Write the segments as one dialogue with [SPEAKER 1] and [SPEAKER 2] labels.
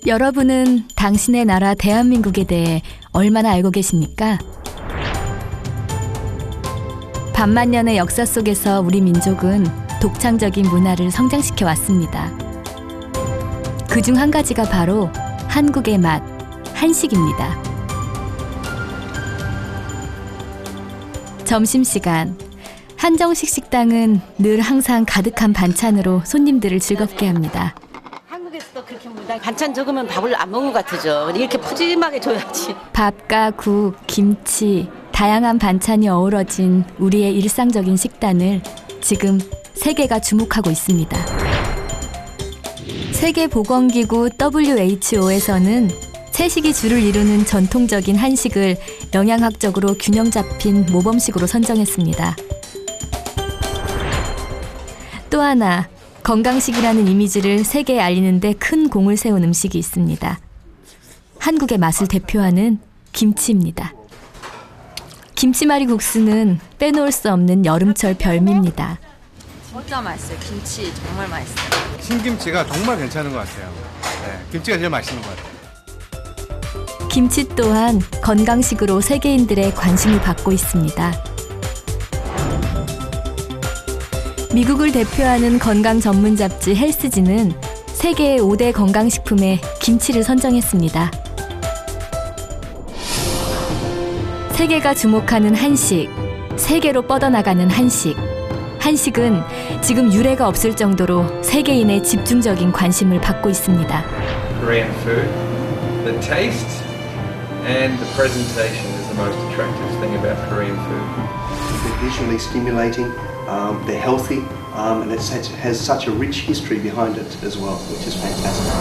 [SPEAKER 1] 여러분은 당신의 나라 대한민국에 대해 얼마나 알고 계십니까? 반만년의 역사 속에서 우리 민족은 독창적인 문화를 성장시켜 왔습니다. 그중 한 가지가 바로 한국의 맛, 한식입니다. 점심시간, 한정식 식당은 늘 항상 가득한 반찬으로 손님들을 즐겁게 합니다.
[SPEAKER 2] 한국에서도 그렇게 반찬 적으면 밥을 안 먹는 것 같죠. 이렇게 푸짐하게 줘야지.
[SPEAKER 1] 밥과 국, 김치, 다양한 반찬이 어우러진 우리의 일상적인 식단을 지금 세계가 주목하고 있습니다. 세계보건기구 WHO에서는 채식이 주를 이루는 전통적인 한식을 영양학적으로 균형 잡힌 모범식으로 선정했습니다. 또 하나, 건강식이라는 이미지를 세계에 알리는 데 큰 공을 세운 음식이 있습니다. 한국의 맛을 대표하는 김치입니다. 김치말이 국수는 빼놓을 수 없는 여름철 별미입니다.
[SPEAKER 3] 진짜 맛있어요. 김치 정말 맛있어요.
[SPEAKER 4] 신김치가 정말 괜찮은 것 같아요. 네, 김치가 제일 맛있는 것 같아요.
[SPEAKER 1] 김치 또한 건강식으로 세계인들의 관심을 받고 있습니다. 미국을 대표하는 건강 전문 잡지 헬스지는 세계의 5대 건강식품에 김치를 선정했습니다. 세계가 주목하는 한식, 세계로 뻗어나가는 한식. 한식은 지금 유례가 없을 정도로 세계인의 집중적인 관심을 받고 있습니다.
[SPEAKER 5] Korean food, the taste and the presentation is the most attractive thing about Korean food.
[SPEAKER 6] They're visually stimulating, they're healthy, and it has such a rich history behind it as well, which is fantastic.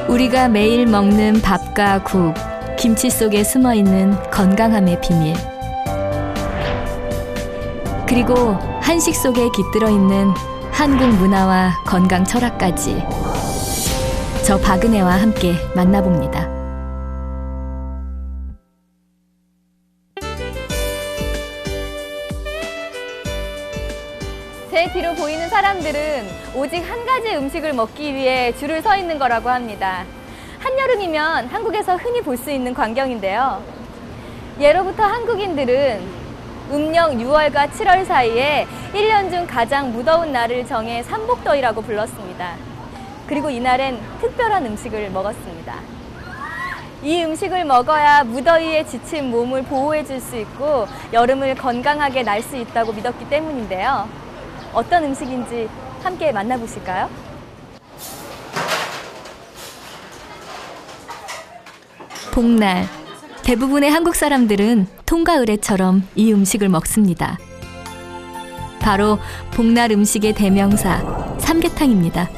[SPEAKER 1] 우리가 매일 먹는 밥과 국, 김치 속에 숨어있는 건강함의 비밀. 그리고 한식 속에 깃들어 있는 한국 문화와 건강 철학까지. 저 박은혜와 함께 만나봅니다.
[SPEAKER 7] 제 뒤로 보이는 사람들은 오직 한 가지 음식을 먹기 위해 줄을 서 있는 거라고 합니다. 한여름이면 한국에서 흔히 볼 수 있는 광경인데요. 예로부터 한국인들은 음력 6월과 7월 사이에 1년 중 가장 무더운 날을 정해 삼복더위라고 불렀습니다. 그리고 이날엔 특별한 음식을 먹었습니다. 이 음식을 먹어야 무더위에 지친 몸을 보호해 줄 수 있고 여름을 건강하게 날 수 있다고 믿었기 때문인데요. 어떤 음식인지 함께 만나보실까요?
[SPEAKER 1] 복날, 대부분의 한국 사람들은 통과 의례처럼 이 음식을 먹습니다. 바로 복날 음식의 대명사, 삼계탕입니다.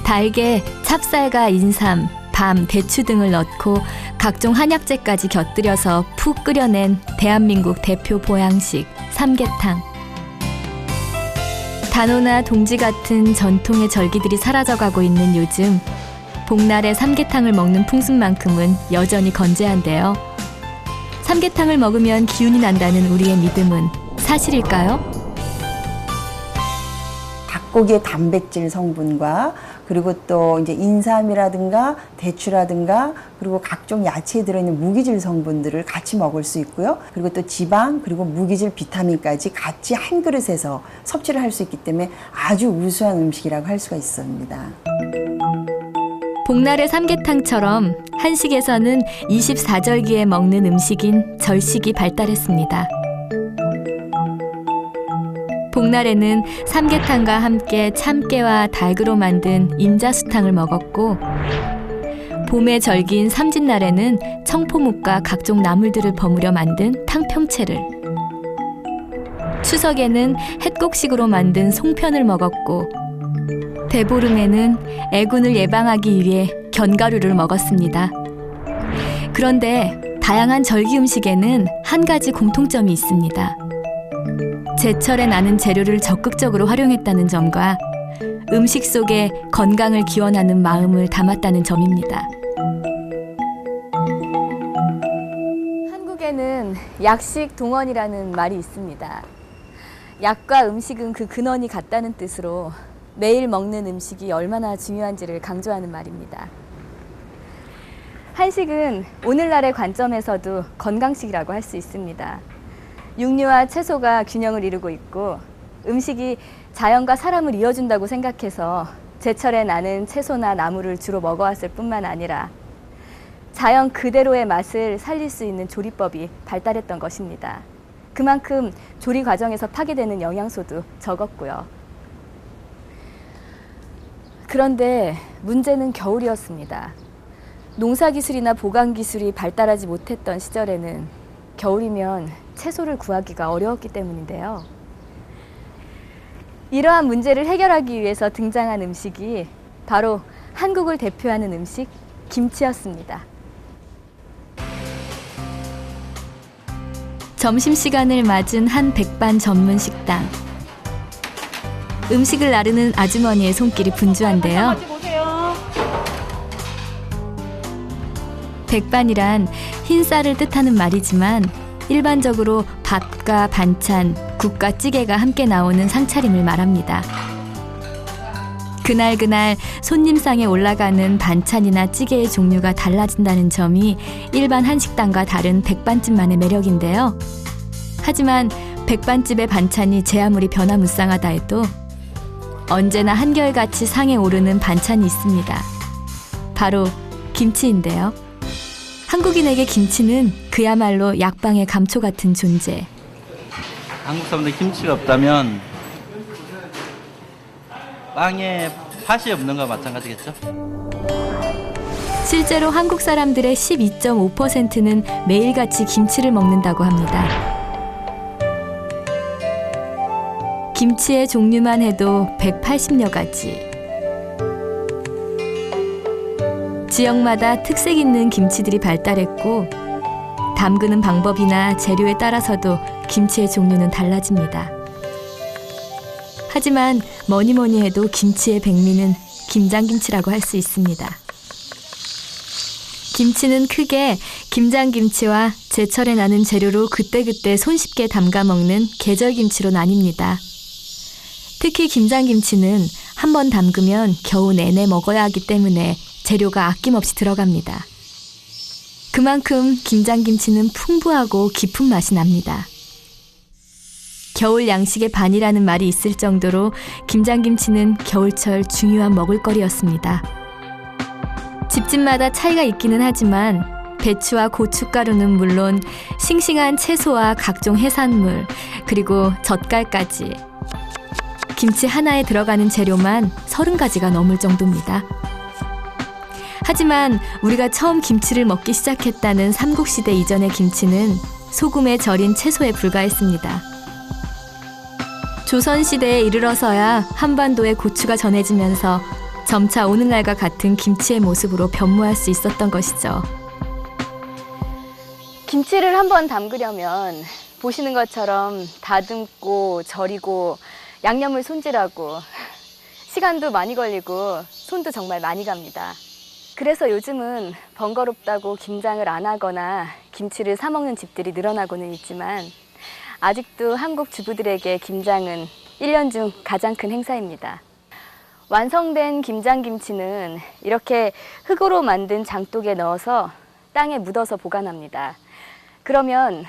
[SPEAKER 1] 달걀, 찹쌀과 인삼, 밤, 대추 등을 넣고 각종 한약재까지 곁들여서 푹 끓여낸 대한민국 대표 보양식, 삼계탕. 단오나 동지 같은 전통의 절기들이 사라져가고 있는 요즘, 복날에 삼계탕을 먹는 풍습만큼은 여전히 건재한데요. 삼계탕을 먹으면 기운이 난다는 우리의 믿음은 사실일까요?
[SPEAKER 8] 닭고기의 단백질 성분과 그리고 또 이제 인삼이라든가 대추라든가 그리고 각종 야채에 들어있는 무기질 성분들을 같이 먹을 수 있고요. 그리고 또 지방 그리고 무기질 비타민까지 같이 한 그릇에서 섭취를 할 수 있기 때문에 아주 우수한 음식이라고 할 수가 있습니다.
[SPEAKER 1] 복날의 삼계탕처럼 한식에서는 24절기에 먹는 음식인 절식이 발달했습니다. 복날에는 삼계탕과 함께 참깨와 닭으로 만든 임자수탕을 먹었고, 봄의 절기인 삼진날에는 청포묵과 각종 나물들을 버무려 만든 탕평채를, 추석에는 햇곡식으로 만든 송편을 먹었고, 대보름에는 애군을 예방하기 위해 견과류를 먹었습니다. 그런데 다양한 절기 음식에는 한 가지 공통점이 있습니다. 제철에 나는 재료를 적극적으로 활용했다는 점과 음식 속에 건강을 기원하는 마음을 담았다는 점입니다.
[SPEAKER 7] 한국에는 약식 동원이라는 말이 있습니다. 약과 음식은 그 근원이 같다는 뜻으로 매일 먹는 음식이 얼마나 중요한지를 강조하는 말입니다. 한식은 오늘날의 관점에서도 건강식이라고 할 수 있습니다. 육류와 채소가 균형을 이루고 있고 음식이 자연과 사람을 이어준다고 생각해서 제철에 나는 채소나 나물을 주로 먹어왔을 뿐만 아니라 자연 그대로의 맛을 살릴 수 있는 조리법이 발달했던 것입니다. 그만큼 조리 과정에서 파괴되는 영양소도 적었고요. 그런데 문제는 겨울이었습니다. 농사기술이나 보관기술이 발달하지 못했던 시절에는 겨울이면 채소를 구하기가 어려웠기 때문인데요. 이러한 문제를 해결하기 위해서 등장한 음식이 바로 한국을 대표하는 음식, 김치였습니다.
[SPEAKER 1] 점심시간을 맞은 한 백반 전문 식당. 음식을 나르는 아주머니의 손길이 분주한데요. 백반이란 흰 쌀을 뜻하는 말이지만 일반적으로 밥과 반찬, 국과 찌개가 함께 나오는 상차림을 말합니다. 그날 손님상에 올라가는 반찬이나 찌개의 종류가 달라진다는 점이 일반 한식당과 다른 백반집만의 매력인데요. 하지만 백반집의 반찬이 제 아무리 변화무쌍하다 해도 언제나 한결같이 상에 오르는 반찬이 있습니다. 바로 김치인데요. 한국인에게 김치는 그야말로 약방의 감초 같은 존재.
[SPEAKER 9] 한국 사람들 김치가 없다면 빵에 팥이 없는 거와 마찬가지겠죠?
[SPEAKER 1] 실제로 한국 사람들의 12.5%는 매일같이 김치를 먹는다고 합니다. 김치의 종류만 해도 180여 가지. 지역마다 특색 있는 김치들이 발달했고 담그는 방법이나 재료에 따라서도 김치의 종류는 달라집니다. 하지만 뭐니 해도 김치의 백미는 김장김치라고 할 수 있습니다. 김치는 크게 김장김치와 제철에 나는 재료로 그때그때 손쉽게 담가 먹는 계절김치로 나뉩니다. 특히 김장김치는 한 번 담그면 겨우 내내 먹어야 하기 때문에 재료가 아낌없이 들어갑니다. 그만큼 김장김치는 풍부하고 깊은 맛이 납니다. 겨울 양식의 반이라는 말이 있을 정도로 김장김치는 겨울철 중요한 먹을거리였습니다. 집집마다 차이가 있기는 하지만 배추와 고춧가루는 물론 싱싱한 채소와 각종 해산물, 그리고 젓갈까지 김치 하나에 들어가는 재료만 30가지가 넘을 정도입니다. 하지만 우리가 처음 김치를 먹기 시작했다는 삼국시대 이전의 김치는 소금에 절인 채소에 불과했습니다. 조선시대에 이르러서야 한반도에 고추가 전해지면서 점차 오늘날과 같은 김치의 모습으로 변모할 수 있었던 것이죠.
[SPEAKER 7] 김치를 한번 담그려면 보시는 것처럼 다듬고 절이고 양념을 손질하고 시간도 많이 걸리고 손도 정말 많이 갑니다. 그래서 요즘은 번거롭다고 김장을 안 하거나 김치를 사 먹는 집들이 늘어나고는 있지만 아직도 한국 주부들에게 김장은 1년 중 가장 큰 행사입니다. 완성된 김장김치는 이렇게 흙으로 만든 장독에 넣어서 땅에 묻어서 보관합니다. 그러면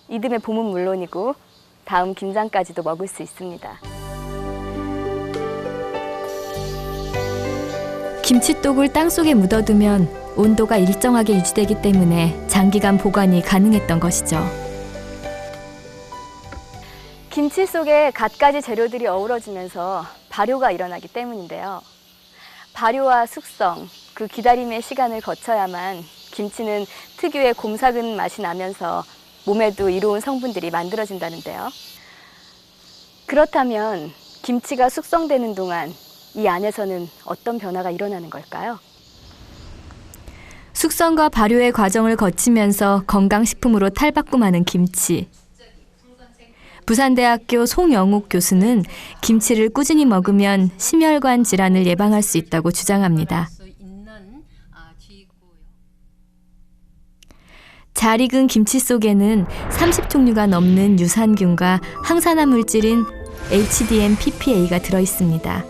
[SPEAKER 7] 이듬해 봄은 물론이고 다음 김장까지도 먹을 수 있습니다.
[SPEAKER 1] 김치독을 땅속에 묻어두면 온도가 일정하게 유지되기 때문에 장기간 보관이 가능했던 것이죠.
[SPEAKER 7] 김치 속에 갖가지 재료들이 어우러지면서 발효가 일어나기 때문인데요. 발효와 숙성, 그 기다림의 시간을 거쳐야만 김치는 특유의 곰삭은 맛이 나면서 몸에도 이로운 성분들이 만들어진다는데요. 그렇다면 김치가 숙성되는 동안 이 안에서는 어떤 변화가 일어나는 걸까요?
[SPEAKER 1] 숙성과 발효의 과정을 거치면서 건강식품으로 탈바꿈하는 김치. 부산대학교 송영욱 교수는 김치를 꾸준히 먹으면 심혈관 질환을 예방할 수 있다고 주장합니다. 잘 익은 김치 속에는 30종류가 넘는 유산균과 항산화 물질인 HDM, PPA가 들어있습니다.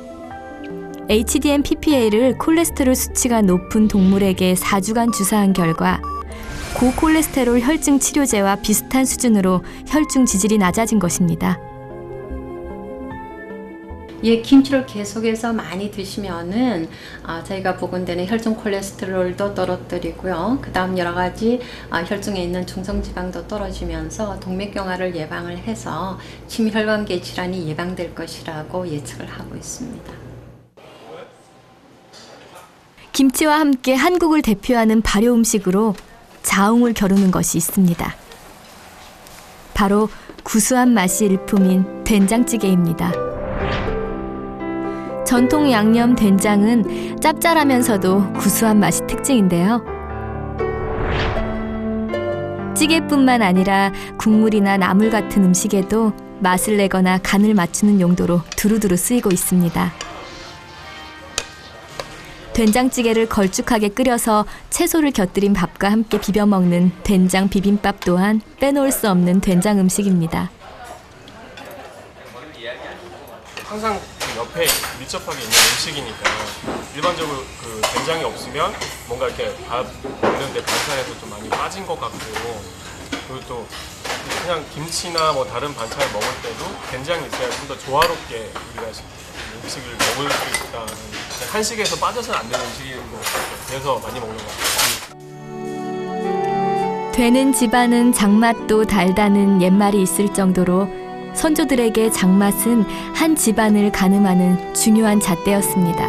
[SPEAKER 1] HDM-PPA를 콜레스테롤 수치가 높은 동물에게 4주간 주사한 결과 고콜레스테롤 혈증 치료제와 비슷한 수준으로 혈중 지질이 낮아진 것입니다.
[SPEAKER 10] 예, 김치를 계속해서 많이 드시면은 저희가 보건대는 혈중 콜레스테롤도 떨어뜨리고요. 그 다음 여러 가지 혈중에 있는 중성지방도 떨어지면서 동맥경화를 예방을 해서 심혈관계 질환이 예방될 것이라고 예측을 하고 있습니다.
[SPEAKER 1] 김치와 함께 한국을 대표하는 발효 음식으로 자웅을 겨루는 것이 있습니다. 바로 구수한 맛이 일품인 된장찌개입니다. 전통 양념 된장은 짭짤하면서도 구수한 맛이 특징인데요. 찌개뿐만 아니라 국물이나 나물 같은 음식에도 맛을 내거나 간을 맞추는 용도로 두루두루 쓰이고 있습니다. 된장찌개를 걸쭉하게 끓여서 채소를 곁들인 밥과 함께 비벼 먹는 된장 비빔밥 또한 빼놓을 수 없는 된장 음식입니다.
[SPEAKER 11] 항상 옆에 밀접하게 있는 음식이니까 일반적으로 그 된장이 없으면 뭔가 이렇게 밥 먹는데 반찬에서 좀 많이 빠진 것 같고, 그리고 또 그냥 김치나 뭐 다른 반찬을 먹을 때도 된장이 있어야 좀 더 조화롭게 우리가 음식을 먹을 수 있다. 한식에서 빠져서는 안 되는 음식인 것 같아요. 그래서 많이 먹는 것 같아요.
[SPEAKER 1] 되는 집안은 장맛도 달다는 옛말이 있을 정도로 선조들에게 장맛은 한 집안을 가늠하는 중요한 잣대였습니다.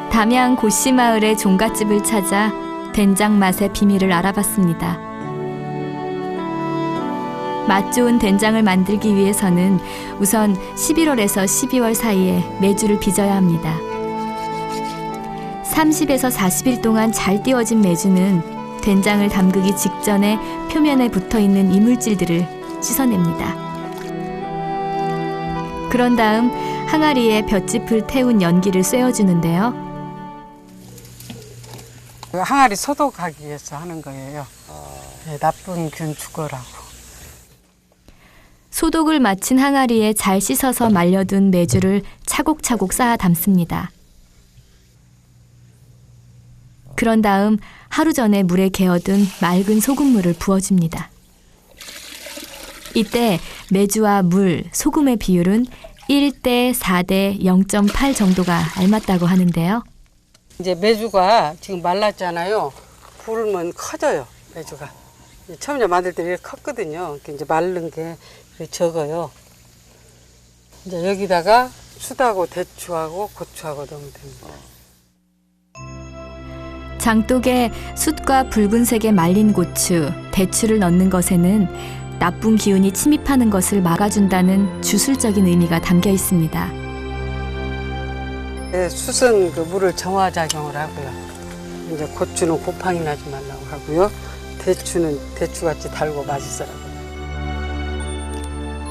[SPEAKER 1] 담양 고씨마을의 종갓집을 찾아 된장 맛의 비밀을 알아봤습니다. 맛 좋은 된장을 만들기 위해서는 우선 11월에서 12월 사이에 메주를 빚어야 합니다. 30에서 40일 동안 잘 띄워진 메주는 된장을 담그기 직전에 표면에 붙어있는 이물질들을 씻어냅니다. 그런 다음 항아리에 볏짚을 태운 연기를 쐬어주는데요.
[SPEAKER 12] 항아리 소독하기 위해서 하는 거예요. 네, 나쁜 균 죽어라고.
[SPEAKER 1] 소독을 마친 항아리에 잘 씻어서 말려둔 메주를 차곡차곡 쌓아 담습니다. 그런 다음 하루 전에 물에 개어둔 맑은 소금물을 부어줍니다. 이때 메주와 물, 소금의 비율은 1대 4대 0.8 정도가 알맞다고 하는데요.
[SPEAKER 12] 이제 메주가 지금 말랐잖아요. 부르면 커져요, 메주가. 처음에 만들 때 이렇게 컸거든요. 이제 마른 게 적어요. 이제 여기다가 숯하고 대추하고 고추하고 넣으면 됩니다.
[SPEAKER 1] 장독에 숯과 붉은색의 말린 고추, 대추를 넣는 것에는 나쁜 기운이 침입하는 것을 막아준다는 주술적인 의미가 담겨 있습니다.
[SPEAKER 12] 네, 숯은 그 물을 정화작용을 하고요. 이제 고추는 곰팡이 나지 말라고 하고요. 대추는 대추같이 달고 맛있어라고.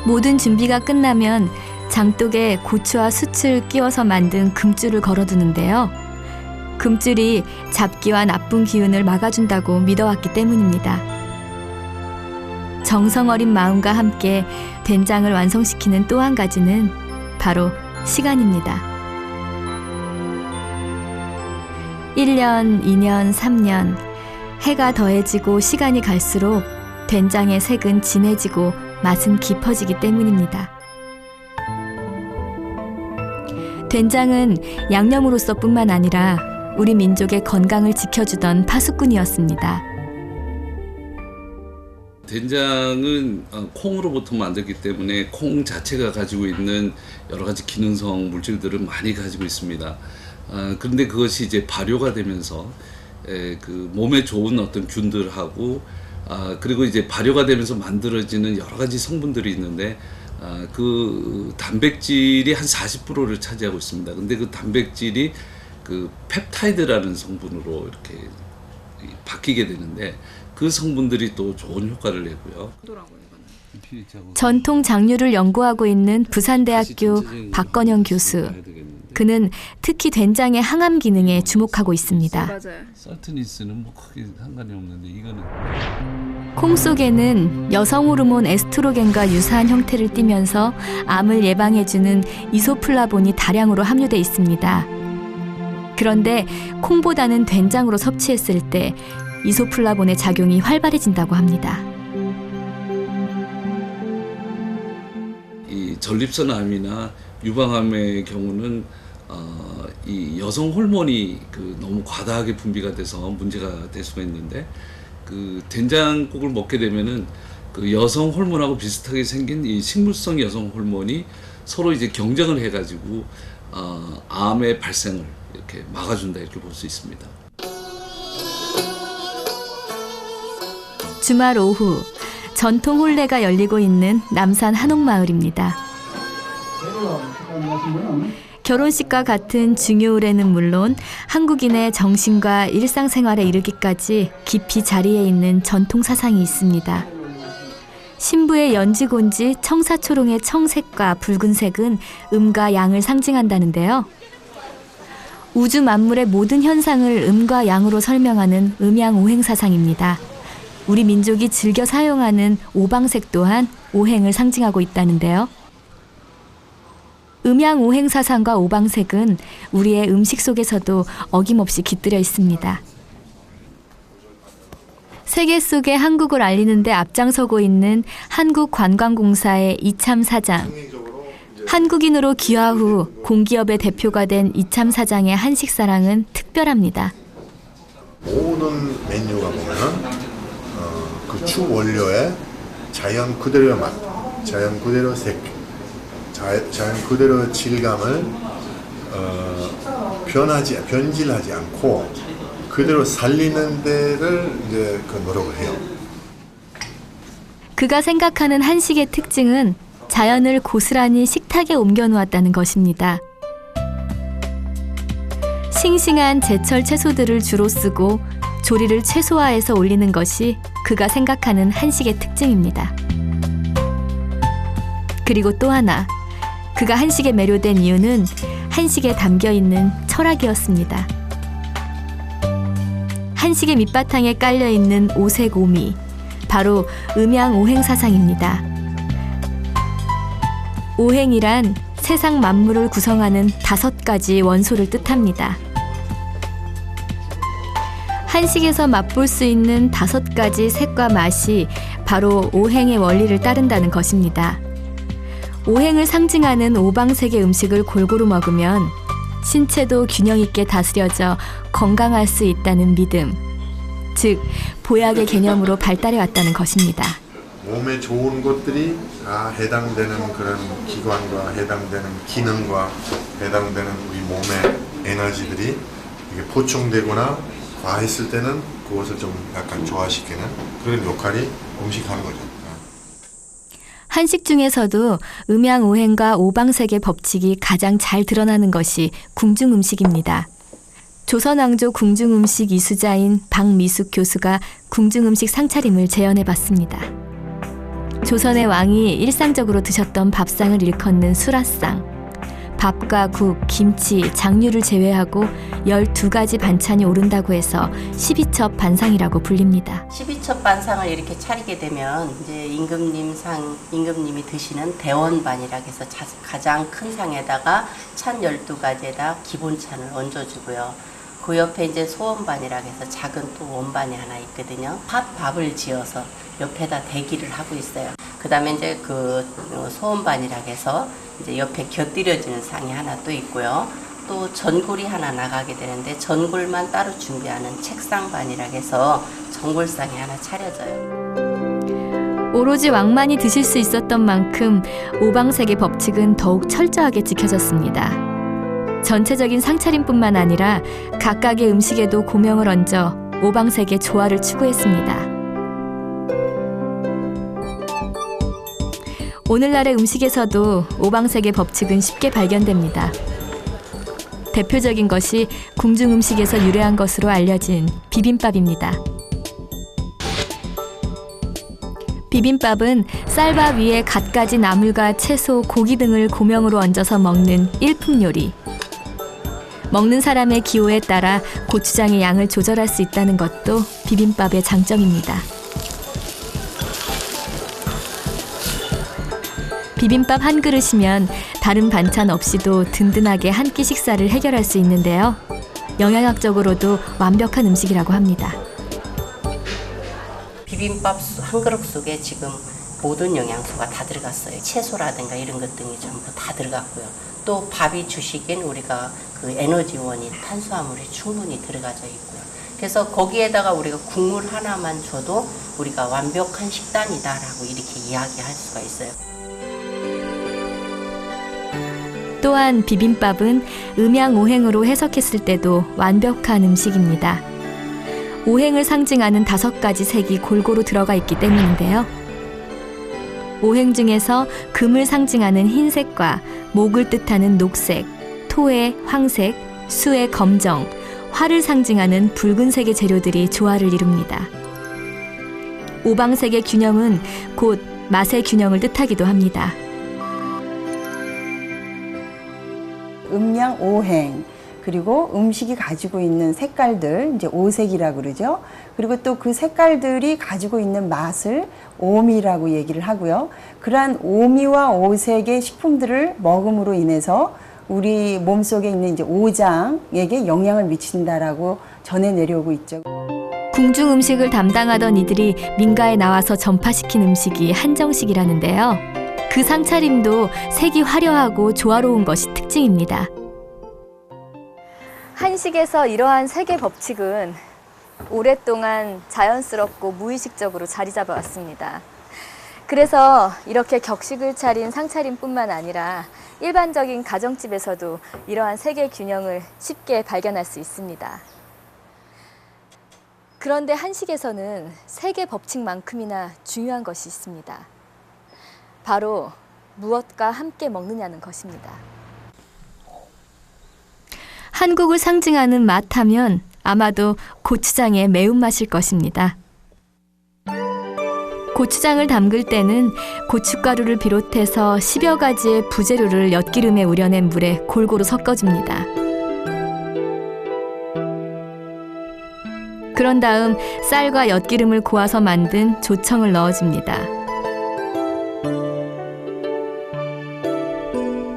[SPEAKER 1] 모든 준비가 끝나면 장독에 고추와 숯을 끼워서 만든 금줄을 걸어두는데요. 금줄이 잡기와 나쁜 기운을 막아준다고 믿어왔기 때문입니다. 정성 어린 마음과 함께 된장을 완성시키는 또 한 가지는 바로 시간입니다. 1년, 2년, 3년 해가 더해지고 시간이 갈수록 된장의 색은 진해지고 맛은 깊어지기 때문입니다. 된장은 양념으로서뿐만 아니라 우리 민족의 건강을 지켜주던 파수꾼이었습니다.
[SPEAKER 13] 된장은 콩으로부터 만들기 때문에 콩 자체가 가지고 있는 여러 가지 기능성 물질들을 많이 가지고 있습니다. 그런데 그것이 이제 발효가 되면서 그 몸에 좋은 어떤 균들하고 그리고 이제 발효가 되면서 만들어지는 여러 가지 성분들이 있는데 그 단백질이 한 40%를 차지하고 있습니다. 근데 그 단백질이 그 펩타이드라는 성분으로 이렇게 바뀌게 되는데 그 성분들이 또 좋은 효과를 내고요.
[SPEAKER 1] 전통 장류를 연구하고 있는 부산대학교 박건영 교수. 그는 특히 된장의 항암 기능에 주목하고 있습니다.
[SPEAKER 13] 설트니스는 뭐 크게 상관이 없는데 이거는
[SPEAKER 1] 콩 속에는 여성 호르몬 에스트로겐과 유사한 형태를 띠면서 암을 예방해주는 이소플라본이 다량으로 함유돼 있습니다. 그런데 콩보다는 된장으로 섭취했을 때 이소플라본의 작용이 활발해진다고 합니다.
[SPEAKER 13] 이 전립선암이나 유방암의 경우는 이 여성 호르몬이 너무 과다하게 분비가 돼서 문제가 될 수가 있는데 그 된장국을 먹게 되면은 그 여성 호르몬하고 비슷하게 생긴 이 식물성 여성 호르몬이 서로 이제 경쟁을 해가지고 암의 발생을 이렇게 막아준다 이렇게 볼 수 있습니다.
[SPEAKER 1] 주말 오후 전통 혼례가 열리고 있는 남산 한옥마을입니다. 결혼식과 같은 중요 의례는 물론 한국인의 정신과 일상생활에 이르기까지 깊이 자리에 있는 전통 사상이 있습니다. 신부의 연지곤지 청사초롱의 청색과 붉은색은 음과 양을 상징한다는데요. 우주 만물의 모든 현상을 음과 양으로 설명하는 음양오행사상입니다. 우리 민족이 즐겨 사용하는 오방색 또한 오행을 상징하고 있다는데요. 음양오행사상과 오방색은 우리의 음식 속에서도 어김없이 깃들여 있습니다. 세계 속에 한국을 알리는 데 앞장서고 있는 한국관광공사의 이참 사장. 한국인으로 귀화 후 공기업의 대표가 된 이참 사장의 한식 사랑은 특별합니다.
[SPEAKER 14] 모든 메뉴가 보면은 그 주 원료의 자연 그대로의 맛, 자연 그대로 색, 자연 그대로 질감을 변질하지 않고 그대로 살리는 데를 이제 그 노력을 해요.
[SPEAKER 1] 그가 생각하는 한식의 특징은 자연을 고스란히 식탁에 옮겨 놓았다는 것입니다. 싱싱한 제철 채소들을 주로 쓰고 조리를 최소화해서 올리는 것이 그가 생각하는 한식의 특징입니다. 그리고 또 하나, 그가 한식에 매료된 이유는 한식에 담겨있는 철학이었습니다. 한식의 밑바탕에 깔려있는 오색 오미, 바로 음양오행사상입니다. 오행이란 세상 만물을 구성하는 5가지 원소를 뜻합니다. 한식에서 맛볼 수 있는 5가지 색과 맛이 바로 오행의 원리를 따른다는 것입니다. 오행을 상징하는 오방색의 음식을 골고루 먹으면 신체도 균형 있게 다스려져 건강할 수 있다는 믿음, 즉 보약의 개념으로 발달해 왔다는 것입니다.
[SPEAKER 14] 몸에 좋은 것들이 다 해당되는 그런 기관과 해당되는 기능과 해당되는 우리 몸의 에너지들이 이게 보충되거나 과했을 때는 그것을 좀 약간 조화시키는 그런 역할이 음식하는 거죠.
[SPEAKER 1] 한식 중에서도 음양오행과 오방색의 법칙이 가장 잘 드러나는 것이 궁중음식입니다. 조선왕조 궁중음식 이수자인 박미숙 교수가 궁중음식 상차림을 재현해봤습니다. 조선의 왕이 일상적으로 드셨던 밥상을 일컫는 수라상. 밥과 국, 김치, 장류를 제외하고 12가지 반찬이 오른다고 해서 12첩 반상이라고 불립니다.
[SPEAKER 2] 12첩 반상을 이렇게 차리게 되면 이제 임금님이 드시는 대원반이라고 해서 가장 큰 상에다가 찬 12가지에다 기본찬을 얹어주고요. 그 옆에 이제 소원반이라고 해서 작은 또 원반이 하나 있거든요. 밥을 지어서 옆에다 대기를 하고 있어요. 그 다음에 이제 그 소원반이라고 해서 이제 옆에 곁들여지는 상이 하나 또 있고요. 또 전골이 하나 나가게 되는데 전골만 따로 준비하는 책상반이라고 해서 전골상이 하나 차려져요.
[SPEAKER 1] 오로지 왕만이 드실 수 있었던 만큼 오방색의 법칙은 더욱 철저하게 지켜졌습니다. 전체적인 상차림뿐만 아니라 각각의 음식에도 고명을 얹어 오방색의 조화를 추구했습니다. 오늘날의 음식에서도 오방색의 법칙은 쉽게 발견됩니다. 대표적인 것이 궁중 음식에서 유래한 것으로 알려진 비빔밥입니다. 비빔밥은 쌀밥 위에 갖가지 나물과 채소, 고기 등을 고명으로 얹어서 먹는 일품 요리. 먹는 사람의 기호에 따라 고추장의 양을 조절할 수 있다는 것도 비빔밥의 장점입니다. 비빔밥 한 그릇이면 다른 반찬 없이도 든든하게 한 끼 식사를 해결할 수 있는데요. 영양학적으로도 완벽한 음식이라고 합니다.
[SPEAKER 2] 비빔밥 한 그릇 속에 지금 모든 영양소가 다 들어갔어요. 채소라든가 이런 것 등이 전부 다 들어갔고요. 또 밥이 주식인 우리가 그 에너지원인 탄수화물이 충분히 들어가져 있고요. 그래서 거기에다가 우리가 국물 하나만 줘도 우리가 완벽한 식단이다라고 이렇게 이야기할 수가 있어요.
[SPEAKER 1] 또한 비빔밥은 음양오행으로 해석했을 때도 완벽한 음식입니다. 오행을 상징하는 5가지 색이 골고루 들어가 있기 때문인데요. 오행 중에서 금을 상징하는 흰색과 목을 뜻하는 녹색, 토의 황색, 수의 검정, 화를 상징하는 붉은색의 재료들이 조화를 이룹니다. 오방색의 균형은 곧 맛의 균형을 뜻하기도 합니다.
[SPEAKER 8] 음양 오행, 그리고 음식이 가지고 있는 색깔들, 이제 오색이라고 그러죠. 그리고 또 그 색깔들이 가지고 있는 맛을 오미라고 얘기를 하고요. 그러한 오미와 오색의 식품들을 먹음으로 인해서 우리 몸속에 있는 이제 오장에게 영향을 미친다라고 전해 내려오고 있죠.
[SPEAKER 1] 궁중 음식을 담당하던 이들이 민가에 나와서 전파시킨 음식이 한정식이라는데요. 그 상차림도 색이 화려하고 조화로운 것이 특징입니다.
[SPEAKER 7] 한식에서 이러한 색의 법칙은 오랫동안 자연스럽고 무의식적으로 자리 잡아왔습니다. 그래서 이렇게 격식을 차린 상차림뿐만 아니라 일반적인 가정집에서도 이러한 색의 균형을 쉽게 발견할 수 있습니다. 그런데 한식에서는 색의 법칙만큼이나 중요한 것이 있습니다. 바로 무엇과 함께 먹느냐는 것입니다.
[SPEAKER 1] 한국을 상징하는 맛하면 아마도 고추장의 매운맛일 것입니다. 고추장을 담글 때는 고춧가루를 비롯해서 10여 가지의 부재료를 엿기름에 우려낸 물에 골고루 섞어줍니다. 그런 다음 쌀과 엿기름을 고아서 만든 조청을 넣어줍니다.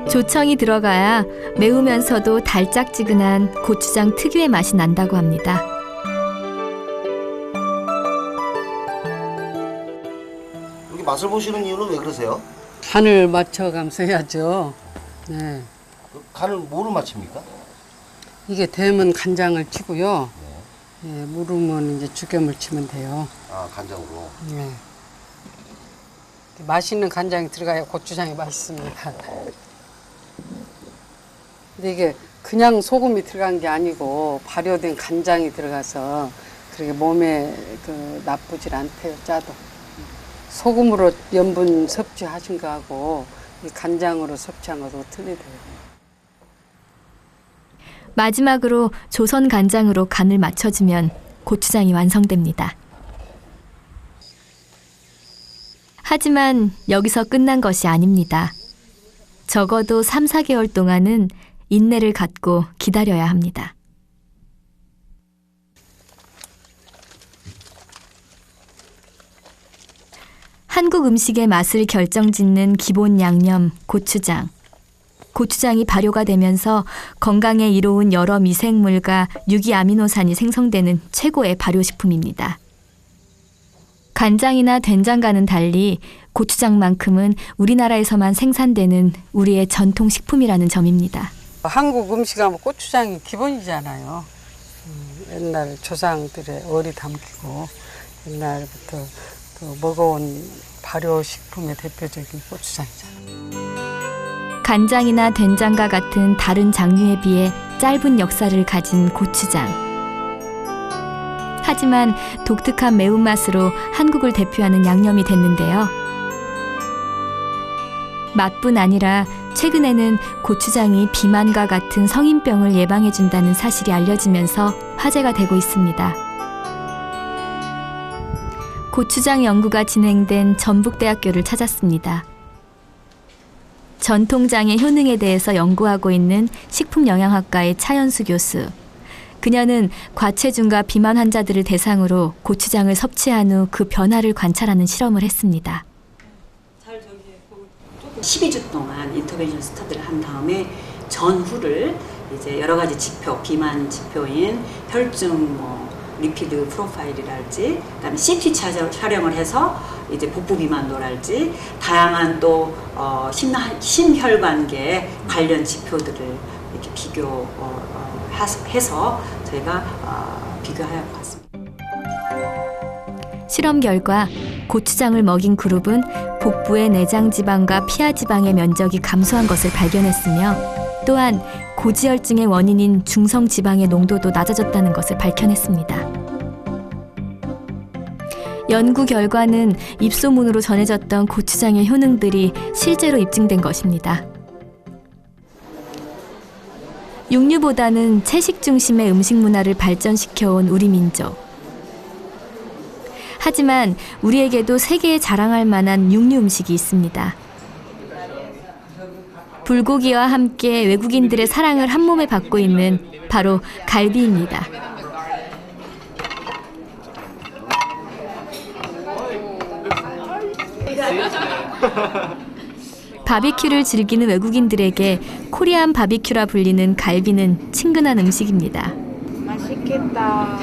[SPEAKER 1] 조청이 들어가야 매우면서도 달짝지근한 고추장 특유의 맛이 난다고 합니다.
[SPEAKER 15] 여기 맛을 보시는 이유는 왜 그러세요?
[SPEAKER 12] 간을 맞춰가면서 해야죠. 네.
[SPEAKER 15] 간을 뭐로 맞춥니까?
[SPEAKER 12] 이게 되면 간장을 치고요. 네, 무르면 이제 죽염을 치면 돼요.
[SPEAKER 15] 아, 간장으로.
[SPEAKER 12] 네. 맛있는 간장이 들어가야 고추장이 맛있습니다. 근데 이게 그냥 소금이 들어간 게 아니고 발효된 간장이 들어가서 그렇게 몸에 나쁘질 않대요, 짜도. 소금으로 염분 섭취하신 거하고 이 간장으로 섭취한 것도 틀리대요.
[SPEAKER 1] 마지막으로 조선 간장으로 간을 맞춰주면 고추장이 완성됩니다. 하지만 여기서 끝난 것이 아닙니다. 적어도 3, 4개월 동안은 인내를 갖고 기다려야 합니다. 한국 음식의 맛을 결정짓는 기본 양념, 고추장. 고추장이 발효가 되면서 건강에 이로운 여러 미생물과 유기아미노산이 생성되는 최고의 발효식품입니다. 간장이나 된장과는 달리 고추장만큼은 우리나라에서만 생산되는 우리의 전통식품이라는 점입니다.
[SPEAKER 12] 한국 음식하면 고추장이 기본이잖아요. 옛날 조상들의 어리 담기고 옛날부터 먹어온 발효식품의 대표적인 고추장이잖아요.
[SPEAKER 1] 간장이나 된장과 같은 다른 장류에 비해 짧은 역사를 가진 고추장. 하지만 독특한 매운맛으로 한국을 대표하는 양념이 됐는데요. 맛뿐 아니라 최근에는 고추장이 비만과 같은 성인병을 예방해준다는 사실이 알려지면서 화제가 되고 있습니다. 고추장 연구가 진행된 전북대학교를 찾았습니다. 전통장의 효능에 대해서 연구하고 있는 식품영양학과의 차연수 교수. 그녀는 과체중과 비만 환자들을 대상으로 고추장을 섭취한 후 그 변화를 관찰하는 실험을 했습니다.
[SPEAKER 16] 12주 동안 인터벤션 스터디를 한 다음에 전후를 이제 여러 가지 지표, 비만 지표인 혈중, 리피드 프로파일이랄지, 그다음에 CT 촬영을 해서 이제 복부 비만도랄지 다양한 또 심혈관계 관련 지표들을 이렇게 비교해서 저희가 비교하여 봤습니다.
[SPEAKER 1] 실험 결과 고추장을 먹인 그룹은 복부의 내장 지방과 피하 지방의 면적이 감소한 것을 발견했으며 또한 고지혈증의 원인인 중성 지방의 농도도 낮아졌다는 것을 밝혀냈습니다. 연구 결과는 입소문으로 전해졌던 고추장의 효능들이 실제로 입증된 것입니다. 육류보다는 채식 중심의 음식 문화를 발전시켜온 우리 민족. 하지만 우리에게도 세계에 자랑할 만한 육류 음식이 있습니다. 불고기와 함께 외국인들의 사랑을 한 몸에 받고 있는 바로 갈비입니다. 바비큐를 즐기는 외국인들에게 코리안 바비큐라 불리는 갈비는 친근한 음식입니다.
[SPEAKER 17] 맛있겠다.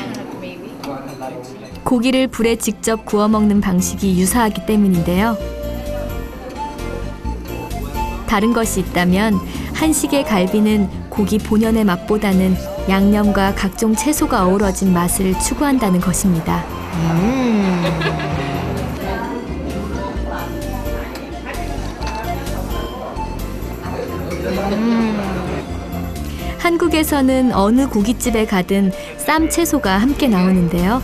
[SPEAKER 1] 고기를 불에 직접 구워 먹는 방식이 유사하기 때문인데요. 다른 것이 있다면 한식의 갈비는 고기 본연의 맛보다는 양념과 각종 채소가 어우러진 맛을 추구한다는 것입니다. 한국에서는 어느 고깃집에 가든 쌈 채소가 함께 나오는데요.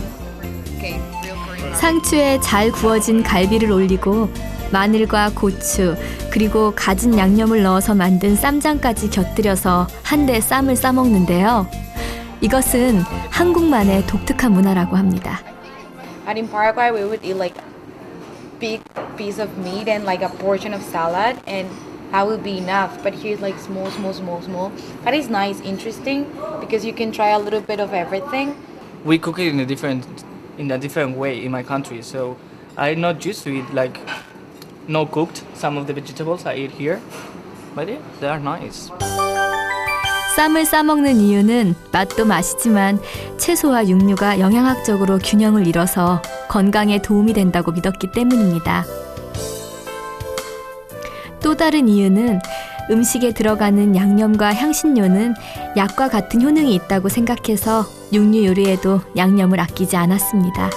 [SPEAKER 1] 상추에 잘 구워진 갈비를 올리고 마늘과 고추 그리고 갖은 양념을 넣어서 만든 쌈장까지 곁들여서 한데 쌈을 싸먹는데요. 이것은 한국만의 독특한 문화라고 합니다.
[SPEAKER 17] But in Paraguay, we would eat like big piece of meat and like a portion of salad, and that would be enough. But here, like small. That is nice, interesting, because you can try a little bit of everything.
[SPEAKER 18] We cook it in a different way in my country, so I'm not used to eat like no cooked. Some of the vegetables I eat here, but yeah, they are nice.
[SPEAKER 1] 쌈을 싸먹는 이유는 맛도 맛이지만 채소와 육류가 영양학적으로 균형을 이뤄서 건강에 도움이 된다고 믿었기 때문입니다. 또 다른 이유는 음식에 들어가는 양념과 향신료는 약과 같은 효능이 있다고 생각해서 육류 요리에도 양념을 아끼지 않았습니다.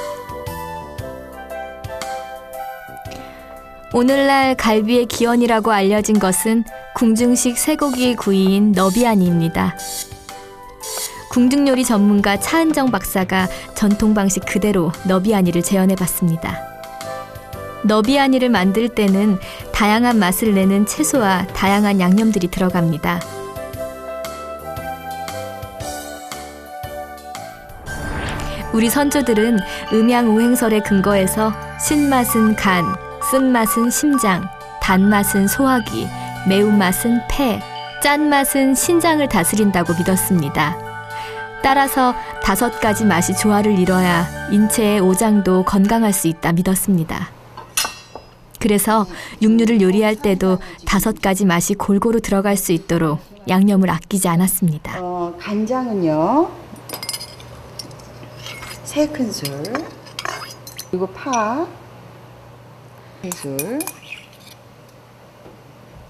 [SPEAKER 1] 오늘날 갈비의 기원이라고 알려진 것은 궁중식 쇠고기 구이인 너비아니입니다. 궁중요리 전문가 차은정 박사가 전통 방식 그대로 너비아니를 재현해봤습니다. 너비아니를 만들 때는 다양한 맛을 내는 채소와 다양한 양념들이 들어갑니다. 우리 선조들은 음양오행설에 근거해서 신맛은 간, 쓴맛은 심장, 단맛은 소화기, 매운맛은 폐, 짠맛은 신장을 다스린다고 믿었습니다. 따라서 5가지 맛이 조화를 이뤄야 인체의 오장도 건강할 수 있다 믿었습니다. 그래서 육류를 요리할 때도 5가지 맛이 골고루 들어갈 수 있도록 양념을 아끼지 않았습니다.
[SPEAKER 8] 간장은요 3큰술, 그리고 파 1큰술,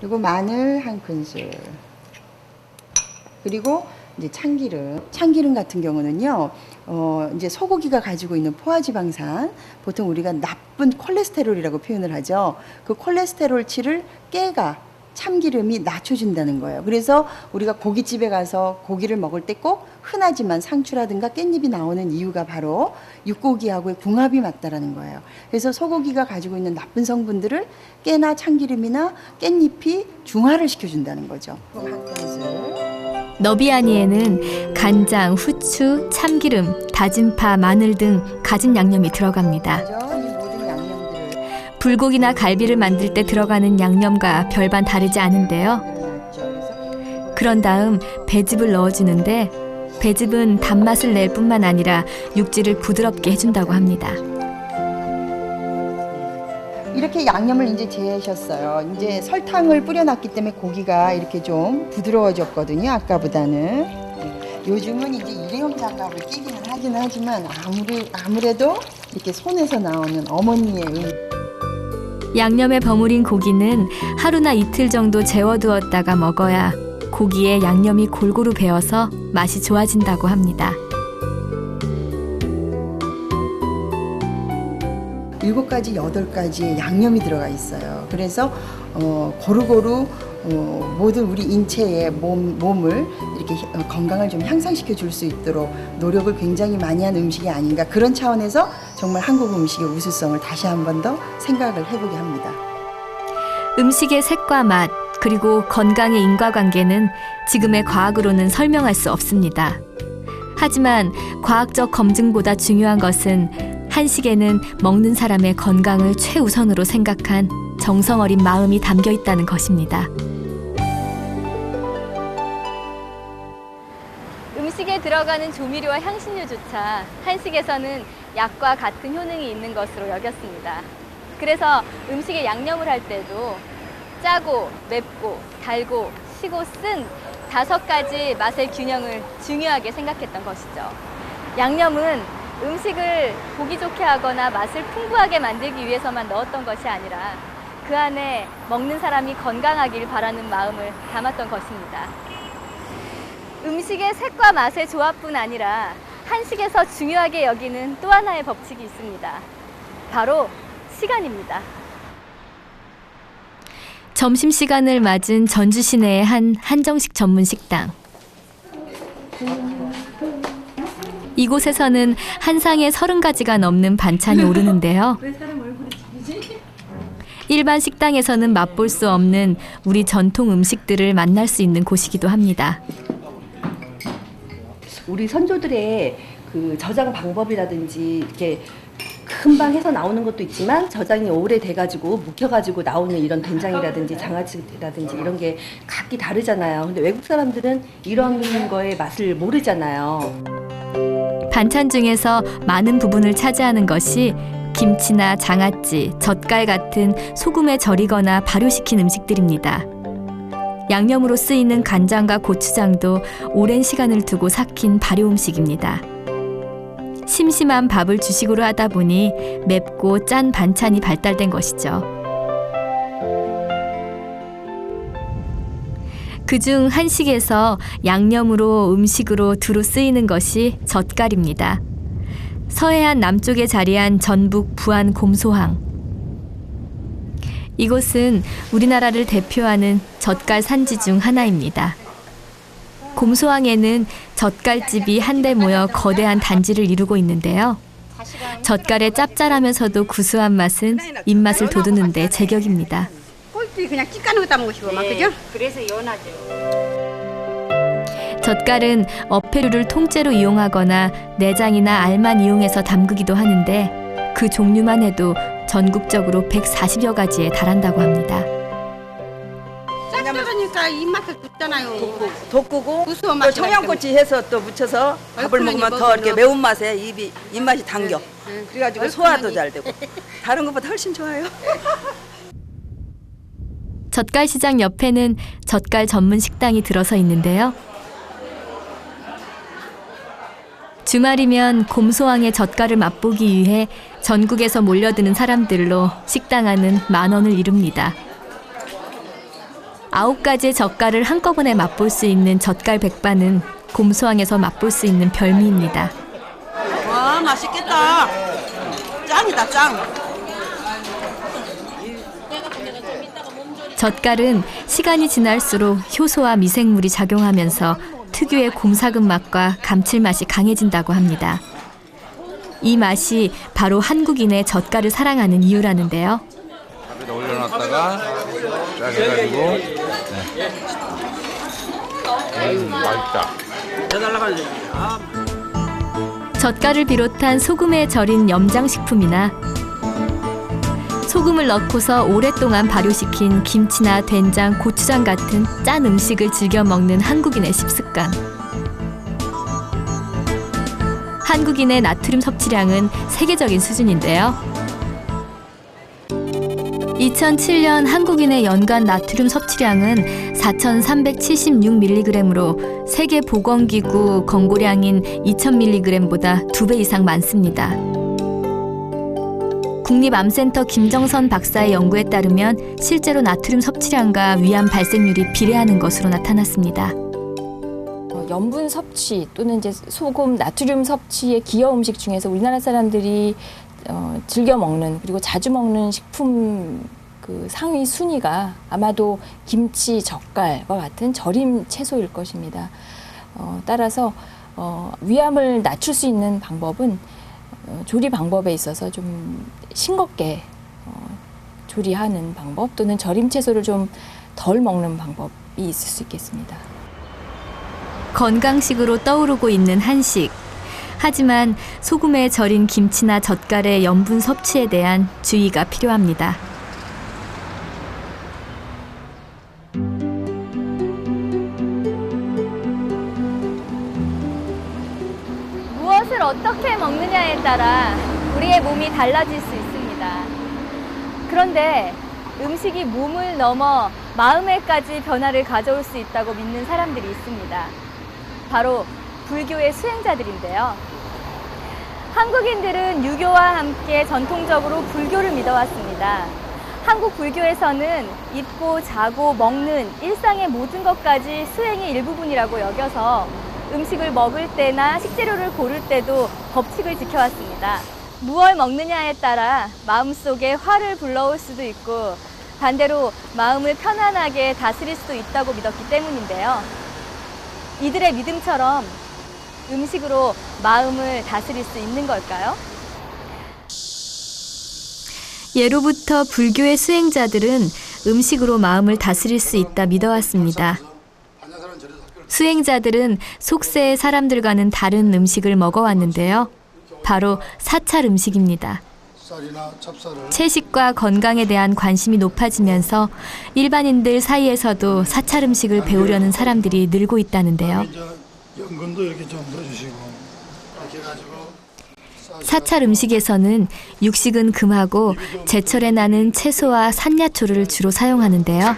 [SPEAKER 8] 그리고 마늘 1큰술, 그리고 이제 참기름 같은 경우는요, 이제 소고기가 가지고 있는 포화지방산, 보통 우리가 나쁜 콜레스테롤이라고 표현을 하죠. 그 콜레스테롤치를 깨가 참기름이 낮춰준다는 거예요. 그래서 우리가 고깃집에 가서 고기를 먹을 때 꼭 흔하지만 상추라든가 깻잎이 나오는 이유가 바로 육고기하고의 궁합이 맞다라는 거예요. 그래서 소고기가 가지고 있는 나쁜 성분들을 깨나 참기름이나 깻잎이 중화를 시켜준다는 거죠.
[SPEAKER 1] 너비아니에는 간장, 후추, 참기름, 다진 파, 마늘 등 갖은 양념이 들어갑니다. 불고기나 갈비를 만들 때 들어가는 양념과 별반 다르지 않은데요. 그런 다음 배즙을 넣어주는데 배즙은 단맛을 낼 뿐만 아니라 육질을 부드럽게 해준다고 합니다.
[SPEAKER 8] 이렇게 양념을 이제 재셨어요. 이제 설탕을 뿌려놨기 때문에 고기가 이렇게 좀 부드러워졌거든요. 아까보다는. 요즘은 이제 일회용 장갑을 끼기는 하기는 하지만 아무래도 이렇게 손에서 나오는 어머니의
[SPEAKER 1] 양념에 버무린 고기는 하루나 이틀 정도 재워두었다가 먹어야 고기에 양념이 골고루 배어서 맛이 좋아진다고 합니다.
[SPEAKER 8] 7가지, 8가지의 양념이 들어가 있어요. 그래서 고루고루 모든 우리 인체의 몸을 이렇게 건강을 좀 향상시켜 줄 수 있도록 노력을 굉장히 많이 한 음식이 아닌가, 그런 차원에서 정말 한국 음식의 우수성을 다시 한 번 더 생각을 해보게 합니다.
[SPEAKER 1] 음식의 색과 맛, 그리고 건강의 인과관계는 지금의 과학으로는 설명할 수 없습니다. 하지만 과학적 검증보다 중요한 것은 한식에는 먹는 사람의 건강을 최우선으로 생각한 정성 어린 마음이 담겨 있다는 것입니다.
[SPEAKER 7] 음식에 들어가는 조미료와 향신료조차 한식에서는 약과 같은 효능이 있는 것으로 여겼습니다. 그래서 음식에 양념을 할 때도 짜고, 맵고, 달고, 시고, 쓴 5가지 맛의 균형을 중요하게 생각했던 것이죠. 양념은 음식을 보기 좋게 하거나 맛을 풍부하게 만들기 위해서만 넣었던 것이 아니라 그 안에 먹는 사람이 건강하길 바라는 마음을 담았던 것입니다. 음식의 색과 맛의 조합뿐 아니라 한식에서 중요하게 여기는 또 하나의 법칙이 있습니다. 바로 시간입니다.
[SPEAKER 1] 점심시간을 맞은 전주 시내의 한 한정식 전문 식당. 이곳에서는 한 상에 30가지가 넘는 반찬이 오르는데요. 일반 식당에서는 맛볼 수 없는 우리 전통 음식들을 만날 수 있는 곳이기도 합니다.
[SPEAKER 19] 우리 선조들의 그 저장 방법이라든지 이렇게 금방 해서 나오는 것도 있지만 저장이 오래돼가지고 묵혀가지고 나오는 이런 된장이라든지 장아찌라든지 이런 게 각기 다르잖아요. 근데 외국 사람들은 이런 거의 맛을 모르잖아요.
[SPEAKER 1] 반찬 중에서 많은 부분을 차지하는 것이 김치나 장아찌, 젓갈 같은 소금에 절이거나 발효시킨 음식들입니다. 양념으로 쓰이는 간장과 고추장도 오랜 시간을 두고 삭힌 발효 음식입니다. 심심한 밥을 주식으로 하다 보니 맵고 짠 반찬이 발달된 것이죠. 그중 한식에서 양념으로 음식으로 두루 쓰이는 것이 젓갈입니다. 서해안 남쪽에 자리한 전북 부안 곰소항. 이곳은 우리나라를 대표하는 젓갈 산지 중 하나입니다. 곰소항에는 젓갈집이 한데 모여 거대한 단지를 이루고 있는데요. 젓갈의 짭짤하면서도 구수한 맛은 입맛을 돋우는 데 제격입니다.
[SPEAKER 20] 꼴뚜기 그냥 찌까는 거 따먹으시고 막 그죠? 그래서 연하죠.
[SPEAKER 1] 젓갈은 어패류를 통째로 이용하거나 내장이나 알만 이용해서 담그기도 하는데 그 종류만 해도 전국적으로 140여 가지에 달한다고 합니다.
[SPEAKER 20] 짭짤하니까 입맛을 돋잖아요.
[SPEAKER 21] 돋구고 또 청양고추 해서 또 묻혀서 밥을 먹으면 더 이렇게 매운맛에 입맛이 당겨. 그래가지고 소화도 잘 되고 다른 것보다 훨씬 좋아요.
[SPEAKER 1] 젓갈 시장 옆에는 젓갈 전문 식당이 들어서 있는데요. 주말이면 곰소항의 젓갈을 맛보기 위해 전국에서 몰려드는 사람들로 식당 안은 만원을 이룹니다. 9가지의 젓갈을 한꺼번에 맛볼 수 있는 젓갈 백반은 곰소항에서 맛볼 수 있는 별미입니다.
[SPEAKER 21] 와, 맛있겠다. 짱이다, 짱.
[SPEAKER 1] 젓갈은 시간이 지날수록 효소와 미생물이 작용하면서 특유의 곰삭은 맛과 감칠맛이 강해진다고 합니다. 이 맛이 바로 한국인의 젓갈을 사랑하는 이유라는데요.
[SPEAKER 4] 밥에다 올려놨다가 쫙 해가지고 맛있다. 젓갈을 비롯한 소금에 절인 염장식품이나
[SPEAKER 1] 소금을 넣고서 오랫동안 발효시킨 김치나 된장, 고추장 같은 짠 음식을 즐겨 먹는 한국인의 식습관. 한국인의 나트륨 섭취량은 세계적인 수준인데요. 2007년 한국인의 연간 나트륨 섭취량은 4,376mg으로 세계보건기구 권고량인 2,000mg보다 2배 이상 많습니다. 국립암센터 김정선 박사의 연구에 따르면 실제로 나트륨 섭취량과 위암 발생률이 비례하는 것으로 나타났습니다.
[SPEAKER 3] 염분 섭취 또는 이제 소금, 나트륨 섭취의 기여 음식 중에서 우리나라 사람들이 즐겨 먹는 그리고 자주 먹는 식품 그 상위 순위가 아마도 김치, 젓갈과 같은 절임 채소일 것입니다. 따라서 위암을 낮출 수 있는 방법은 조리 방법에 있어서 좀 싱겁게 조리하는 방법 또는 절임 채소를 좀 덜 먹는 방법이 있을 수 있겠습니다.
[SPEAKER 1] 건강식으로 떠오르고 있는 한식. 하지만 소금에 절인 김치나 젓갈의 염분 섭취에 대한 주의가 필요합니다.
[SPEAKER 7] 무엇을 어떻게 먹느냐에 따라 우리의 몸이 달라질 수 있습니다. 그런데 음식이 몸을 넘어 마음에까지 변화를 가져올 수 있다고 믿는 사람들이 있습니다. 바로 불교의 수행자들인데요. 한국인들은 유교와 함께 전통적으로 불교를 믿어왔습니다. 한국 불교에서는 입고, 자고, 먹는 일상의 모든 것까지 수행의 일부분이라고 여겨서 음식을 먹을 때나 식재료를 고를 때도 법칙을 지켜왔습니다. 무얼 먹느냐에 따라 마음속에 화를 불러올 수도 있고 반대로 마음을 편안하게 다스릴 수도 있다고 믿었기 때문인데요. 이들의 믿음처럼 음식으로 마음을 다스릴 수 있는 걸까요?
[SPEAKER 1] 예로부터 불교의 수행자들은 음식으로 마음을 다스릴 수 있다 믿어왔습니다. 수행자들은 속세의 사람들과는 다른 음식을 먹어왔는데요. 바로 사찰 음식입니다. 채식과 건강에 대한 관심이 높아지면서 일반인들 사이에서도 사찰 음식을 배우려는 사람들이 늘고 있다는데요.
[SPEAKER 22] 연근도 이렇게 좀 넣어주시고.
[SPEAKER 1] 사찰 음식에서는 육식은 금하고 제철에 나는 채소와 산야초를 주로 사용하는데요.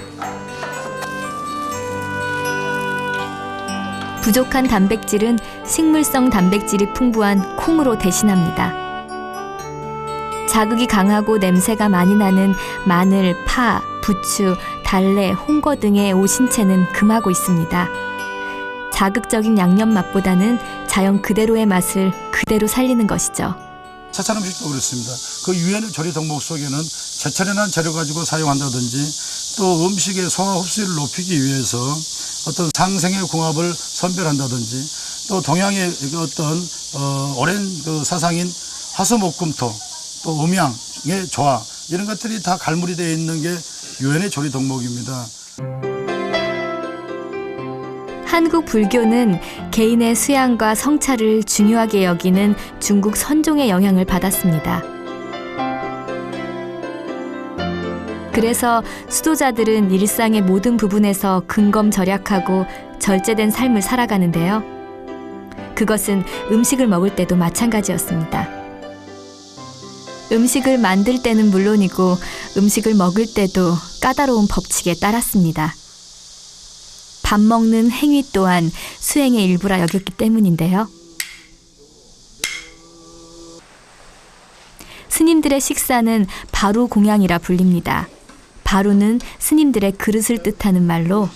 [SPEAKER 1] 부족한 단백질은 식물성 단백질이 풍부한 콩으로 대신합니다. 자극이 강하고 냄새가 많이 나는 마늘, 파, 부추, 달래, 홍거 등의 오신채는 금하고 있습니다. 자극적인 양념 맛보다는 자연 그대로의 맛을 그대로 살리는 것이죠.
[SPEAKER 22] 사찰 음식도 그렇습니다. 그 유해의 조리 덕목 속에는 제철에 난 재료 가지고 사용한다든지 또 음식의 소화 흡수를 높이기 위해서 어떤 상생의 궁합을 선별한다든지 또 동양의 어떤 오랜 그 사상인 화수목금토 또 음양의 조화 이런 것들이 다 갈무리 되어 있는 게 유해의 조리 덕목입니다.
[SPEAKER 1] 한국 불교는 개인의 수양과 성찰을 중요하게 여기는 중국 선종의 영향을 받았습니다. 그래서 수도자들은 일상의 모든 부분에서 근검절약하고 절제된 삶을 살아가는데요. 그것은 음식을 먹을 때도 마찬가지였습니다. 음식을 만들 때는 물론이고 음식을 먹을 때도 까다로운 법칙에 따랐습니다. 밥 먹는 행위 또한 수행의 일부라 여겼기 때문인데요. 스님들의 식사는 바루공양이라 불립니다. 바루는 스님들의 그릇을 뜻하는 말로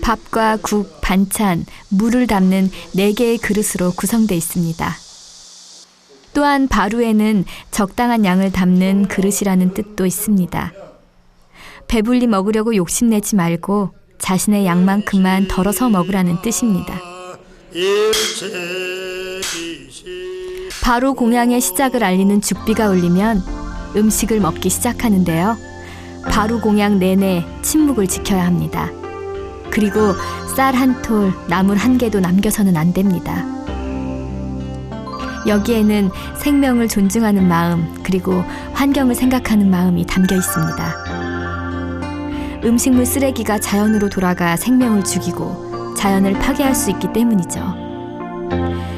[SPEAKER 1] 밥과 국, 반찬, 물을 담는 4개의 그릇으로 구성되어 있습니다. 또한 바루에는 적당한 양을 담는 그릇이라는 뜻도 있습니다. 배불리 먹으려고 욕심내지 말고 자신의 양만큼만 덜어서 먹으라는 뜻입니다. 바로 공양의 시작을 알리는 죽비가 울리면 음식을 먹기 시작하는데요. 바로 공양 내내 침묵을 지켜야 합니다. 그리고 쌀 한 톨, 나물 한 개도 남겨서는 안 됩니다. 여기에는 생명을 존중하는 마음, 그리고 환경을 생각하는 마음이 담겨 있습니다. 음식물 쓰레기가 자연으로 돌아가 생명을 죽이고 자연을 파괴할 수 있기 때문이죠.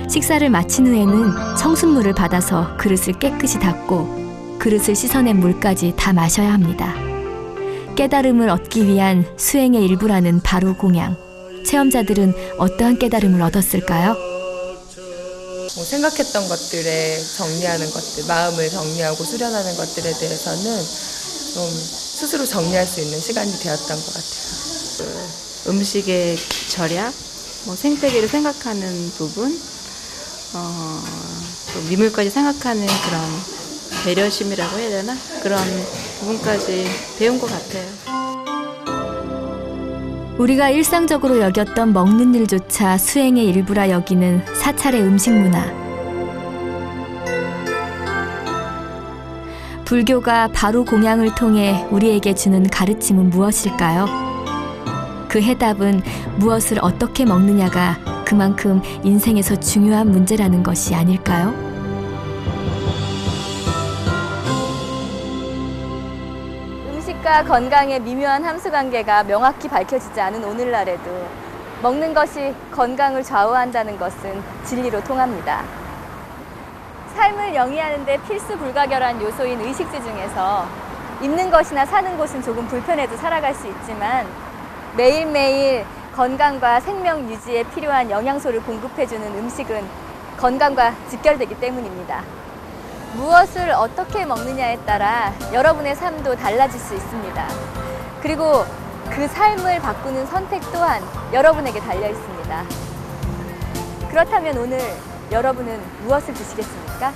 [SPEAKER 1] 식사를 마친 후에는 청순물을 받아서 그릇을 깨끗이 닦고 그릇을 씻어낸 물까지 다 마셔야 합니다. 깨달음을 얻기 위한 수행의 일부라는 바로 공양. 체험자들은 어떠한 깨달음을 얻었을까요?
[SPEAKER 5] 생각했던 것들에 정리하는 것들, 마음을 정리하고 수련하는 것들에 대해서는 좀 스스로 정리할 수 있는 시간이 되었던 것 같아요.
[SPEAKER 6] 음식의 절약, 생태계를 생각하는 부분, 또 미물까지 생각하는 그런 배려심이라고 해야 되나? 그런 부분까지 배운 것 같아요.
[SPEAKER 1] 우리가 일상적으로 여겼던 먹는 일조차 수행의 일부라 여기는 사찰의 음식 문화. 불교가 바로 공양을 통해 우리에게 주는 가르침은 무엇일까요? 그 해답은 무엇을 어떻게 먹느냐가 그만큼 인생에서 중요한 문제라는 것이 아닐까요?
[SPEAKER 7] 음식과 건강의 미묘한 함수관계가 명확히 밝혀지지 않은 오늘날에도 먹는 것이 건강을 좌우한다는 것은 진리로 통합니다. 삶을 영위하는 데 필수 불가결한 요소인 의식주 중에서 입는 것이나 사는 곳은 조금 불편해도 살아갈 수 있지만 매일매일 건강과 생명 유지에 필요한 영양소를 공급해주는 음식은 건강과 직결되기 때문입니다. 무엇을 어떻게 먹느냐에 따라 여러분의 삶도 달라질 수 있습니다. 그리고 그 삶을 바꾸는 선택 또한 여러분에게 달려 있습니다. 그렇다면 오늘 여러분은 무엇을 드시겠습니까?